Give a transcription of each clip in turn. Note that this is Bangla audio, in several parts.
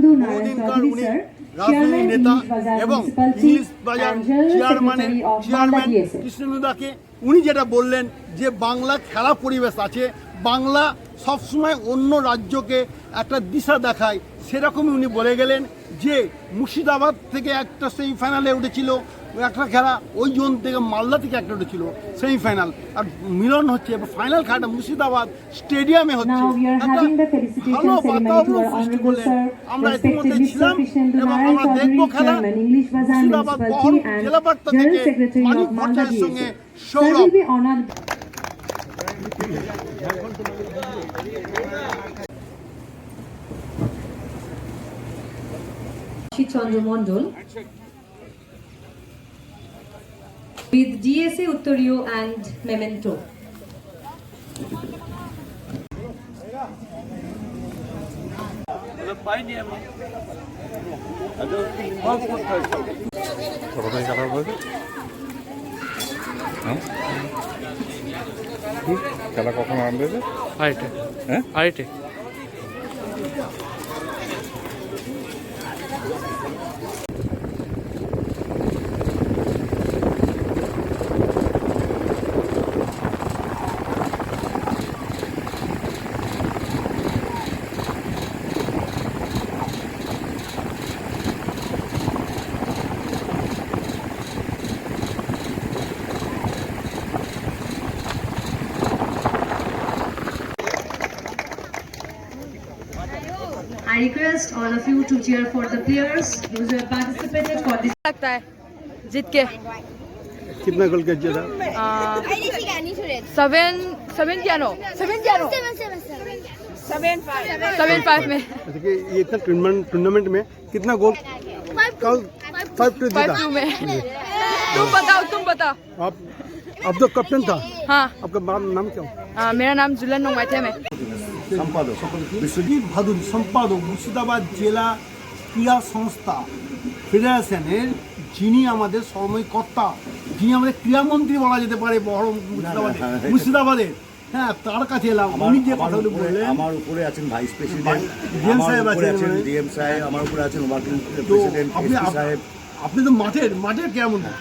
Chandru Narayan Chaudhary sir, Chairman English Bazar Municipal Chief and General Secretary of Malda DSA. কৃষ্ণনুদাকে উনি যেটা বললেন যে বাংলা খেলা পরিবেশ আছে, বাংলা সবসময় অন্য রাজ্যকে একটা দিশা দেখায়, সেরকমই উনি বলে গেলেন যে মুর্শিদাবাদ থেকে একটা সেমিফাইনালে উঠেছিল একটা খেলা, ওই জোন থেকে মালদা থেকে একটা উঠেছিল সেমিফাইনাল, আর মিলন হচ্ছে ফাইনাল খেলাটা মুর্শিদাবাদ স্টেডিয়ামে হচ্ছে। Now we are having the felicitation ceremony to our honorable sir, respected Mr. Krishnendu Narayan Chaudhary, Chairman English Bazar Municipal Chief and General Secretary of Malda DSA. Sir will be honored. Chandru Mondol with DSA Uttario and Memento. খেলা কখন আরম্ভ হয়েছে? আড়াইটে। হ্যাঁ, আড়াইটে। I request all of you to cheer for the players who have participated for this. लगता है जीत के कितना गोल का जीता? 7-5 में अच्छा कि ये इतना टूर्नामेंट में कितना गोल? कल 5-2 जीता। 5-2 में तुम बताओ आप तो कैप्टन था। हाँ, आपका नाम क्या? मेरा नाम जुलन नोंगवाइथे में সম্পাদক বিশ্বজিৎ ভাদুরী, সম্পাদক মুর্শিদাবাদ জেলা ক্রীড়া সংস্থা ফেডারেশনের, যিনি আমাদের সমন্বয়কর্তা, যিনি আমাদের ক্রীড়ামন্ত্রী বলা যেতে পারে বড় মুর্শিদাবাদের। হ্যাঁ, তার কাছে এলাম। উনি যে কথাগুলো বললেন, আমার উপরে আছেন ভাইস প্রেসিডেন্ট, ডিএম সাহেব আছেন, ডিএম সাহেব, আমার উপরে আছেন ওয়ার্কিং তো প্রেসিডেন্ট সাহেব। আপনি তো মাঠের ক্রীড়ামন্ত্রী।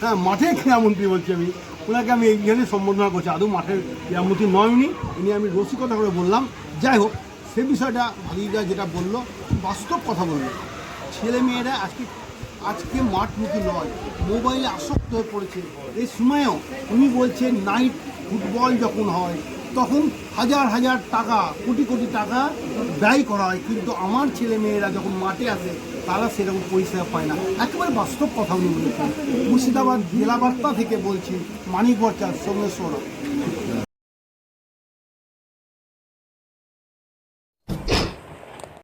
হ্যাঁ, মাঠের ক্রীড়ামন্ত্রী বলছি আমি। ওনাকে আমি এইখানে সম্বোধনা করছি, আদৌ মাঠের ক্রীড়ামন্ত্রী নয় উনি। উনি আমি রসিকতা করে বললাম। যাই হোক, সে বিষয়টা ভালিদা যেটা বললো বাস্তব কথা বললো। ছেলে মেয়েরা আজকে মাঠমুখী নয়, মোবাইলে আসক্ত হয়ে পড়েছে। এই সময়েও উনি বলছেন নাইট ফুটবল যখন হয় তখন হাজার হাজার টাকা, কোটি কোটি টাকা ব্যয় করা হয়, কিন্তু আমার ছেলে মেয়েরা যখন মাঠে আসে তারা সেরকম পরিষেবা পায় না। একেবারে বাস্তব কথা উনি বলেছেন। মুর্শিদাবাদ জেলা বার্তা থেকে বলছি, মানিক ভট্টাচার্য, সোমেশ্বর।